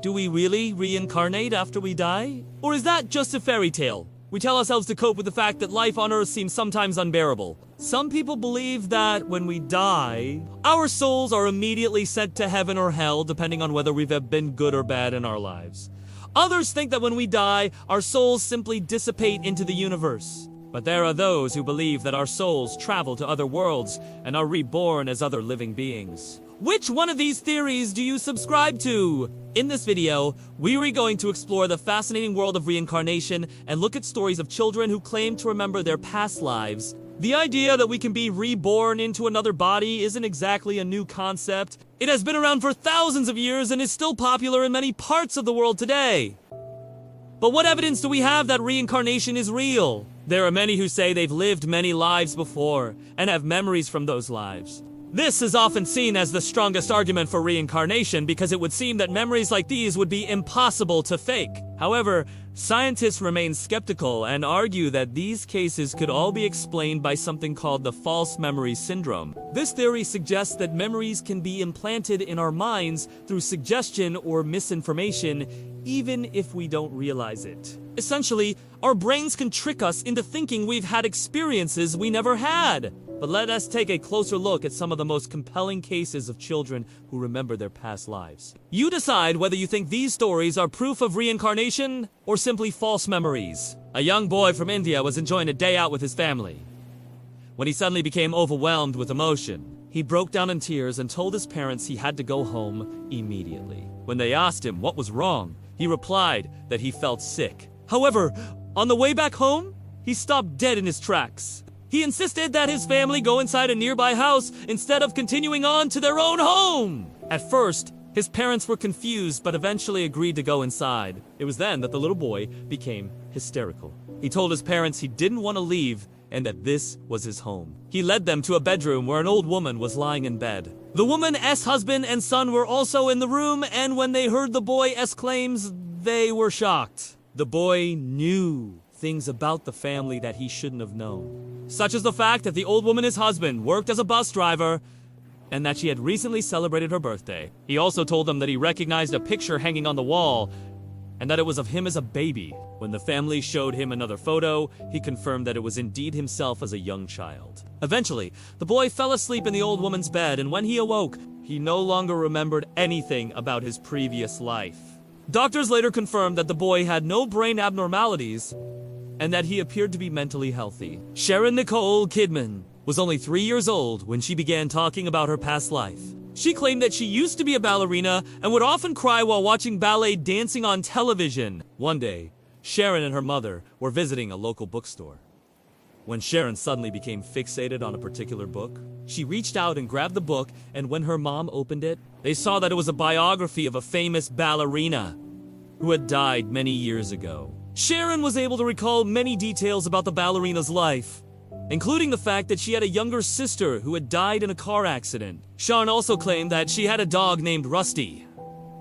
Do we really reincarnate after we die? Or is that just a fairy tale? We tell ourselves to cope with the fact that life on Earth seems sometimes unbearable. Some people believe that when we die, our souls are immediately sent to heaven or hell, depending on whether we've been good or bad in our lives. Others think that when we die, our souls simply dissipate into the universe. But there are those who believe that our souls travel to other worlds and are reborn as other living beings. Which one of these theories do you subscribe to? In this video, we are going to explore the fascinating world of reincarnation and look at stories of children who claim to remember their past lives. The idea that we can be reborn into another body isn't exactly a new concept. It has been around for thousands of years and is still popular in many parts of the world today. But what evidence do we have that reincarnation is real? There are many who say they've lived many lives before and have memories from those lives. This is often seen as the strongest argument for reincarnation because it would seem that memories like these would be impossible to fake. However, scientists remain skeptical and argue that these cases could all be explained by something called the false memory syndrome. This theory suggests that memories can be implanted in our minds through suggestion or misinformation, even if we don't realize it. Essentially, our brains can trick us into thinking we've had experiences we never had. But let us take a closer look at some of the most compelling cases of children who remember their past lives. You decide whether you think these stories are proof of reincarnation or simply false memories. A young boy from India was enjoying a day out with his family when he suddenly became overwhelmed with emotion. He broke down in tears and told his parents he had to go home immediately. When they asked him what was wrong, he replied that he felt sick. However, on the way back home, he stopped dead in his tracks. He insisted that his family go inside a nearby house instead of continuing on to their own home. At first, his parents were confused but eventually agreed to go inside. It was then that the little boy became hysterical. He told his parents he didn't want to leave and that this was his home. He led them to a bedroom where an old woman was lying in bed. The woman's husband and son were also in the room, and when they heard the boy's claims, they were shocked. The boy knew things about the family that he shouldn't have known, such as the fact that the old woman's husband worked as a bus driver and that she had recently celebrated her birthday. He also told them that he recognized a picture hanging on the wall and that it was of him as a baby. When the family showed him another photo, he confirmed that it was indeed himself as a young child. Eventually, the boy fell asleep in the old woman's bed, and when he awoke, he no longer remembered anything about his previous life. Doctors later confirmed that the boy had no brain abnormalities and that he appeared to be mentally healthy. Sharon Nicole Kidman was only 3 years old when she began talking about her past life. She claimed that she used to be a ballerina and would often cry while watching ballet dancing on television. One day, Sharon and her mother were visiting a local bookstore. When Sharon suddenly became fixated on a particular book, she reached out and grabbed the book, and when her mom opened it, they saw that it was a biography of a famous ballerina who had died many years ago. Sharon was able to recall many details about the ballerina's life, including the fact that she had a younger sister who had died in a car accident. Sharon also claimed that she had a dog named Rusty,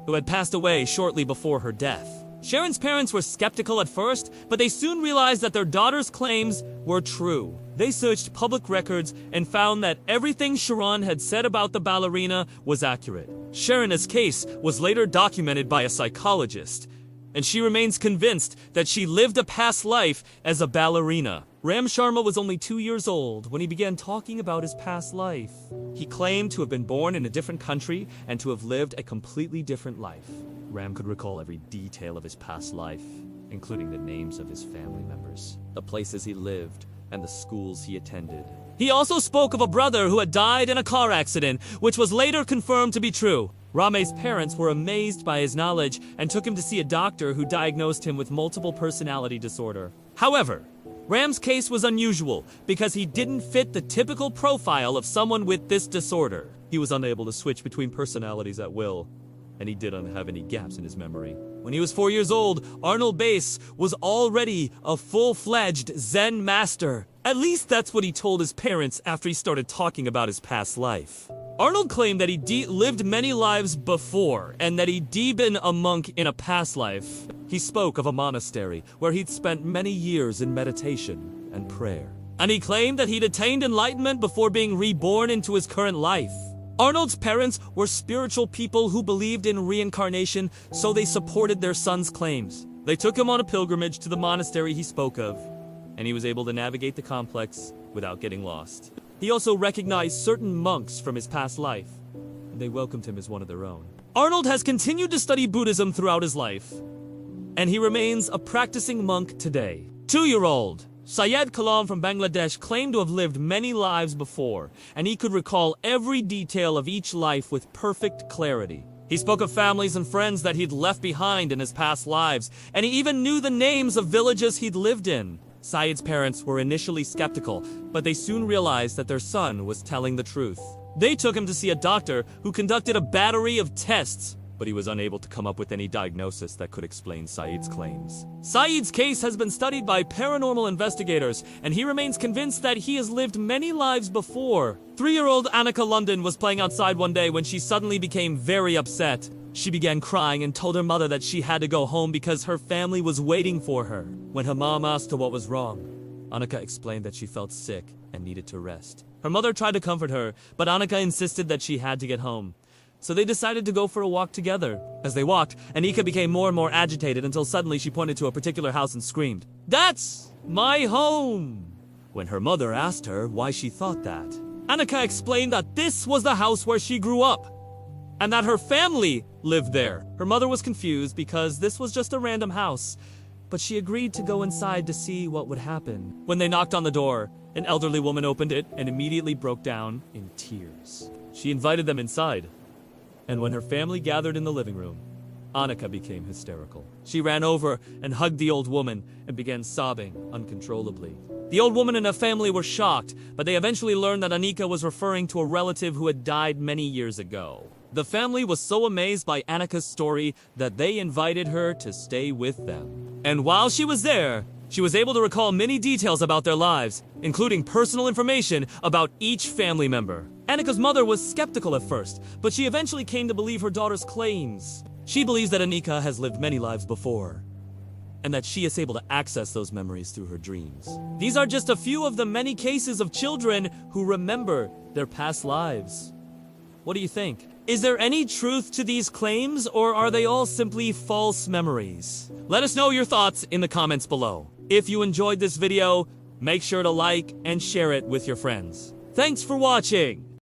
who had passed away shortly before her death. Sharon's parents were skeptical at first, but they soon realized that their daughter's claims were true. They searched public records and found that everything Sharon had said about the ballerina was accurate. Sharon's case was later documented by a psychologist, and she remains convinced that she lived a past life as a ballerina. Ram Sharma was only 2 years old when he began talking about his past life. He claimed to have been born in a different country and to have lived a completely different life. Ram could recall every detail of his past life, including the names of his family members, the places he lived, and the schools he attended. He also spoke of a brother who had died in a car accident, which was later confirmed to be true. Rame's parents were amazed by his knowledge and took him to see a doctor who diagnosed him with multiple personality disorder. However, Ram's case was unusual because he didn't fit the typical profile of someone with this disorder. He was unable to switch between personalities at will, and he didn't have any gaps in his memory. When he was 4 years old, Arnold Bass was already a full-fledged Zen master. At least that's what he told his parents after he started talking about his past life. Arnold claimed that he lived many lives before, and that he'd been a monk in a past life. He spoke of a monastery where he'd spent many years in meditation and prayer. And he claimed that he'd attained enlightenment before being reborn into his current life. Arnold's parents were spiritual people who believed in reincarnation, so they supported their son's claims. They took him on a pilgrimage to the monastery he spoke of, and he was able to navigate the complex without getting lost. He also recognized certain monks from his past life, and they welcomed him as one of their own. Arnold has continued to study Buddhism throughout his life, and he remains a practicing monk today. 2-year-old Syed Kalam from Bangladesh claimed to have lived many lives before, and he could recall every detail of each life with perfect clarity. He spoke of families and friends that he'd left behind in his past lives, and he even knew the names of villages he'd lived in. Syed's parents were initially skeptical, but they soon realized that their son was telling the truth. They took him to see a doctor who conducted a battery of tests, but he was unable to come up with any diagnosis that could explain Syed's claims. Syed's case has been studied by paranormal investigators, and he remains convinced that he has lived many lives before. 3-year-old Annika London was playing outside one day when she suddenly became very upset. She began crying and told her mother that she had to go home because her family was waiting for her. When her mom asked her what was wrong, Annika explained that she felt sick and needed to rest. Her mother tried to comfort her, but Annika insisted that she had to get home. So they decided to go for a walk together. As they walked, Annika became more and more agitated until suddenly she pointed to a particular house and screamed, "That's my home!" When her mother asked her why she thought that, Annika explained that this was the house where she grew up, and that her family lived there. Her mother was confused because this was just a random house, but she agreed to go inside to see what would happen. When they knocked on the door, an elderly woman opened it and immediately broke down in tears. She invited them inside, and when her family gathered in the living room, Annika became hysterical. She ran over and hugged the old woman and began sobbing uncontrollably. The old woman and her family were shocked, but they eventually learned that Annika was referring to a relative who had died many years ago. The family was so amazed by Annika's story that they invited her to stay with them. And while she was there, she was able to recall many details about their lives, including personal information about each family member. Annika's mother was skeptical at first, but she eventually came to believe her daughter's claims. She believes that Annika has lived many lives before, and that she is able to access those memories through her dreams. These are just a few of the many cases of children who remember their past lives. What do you think? Is there any truth to these claims, or are they all simply false memories? Let us know your thoughts in the comments below. If you enjoyed this video, make sure to like and share it with your friends. Thanks for watching!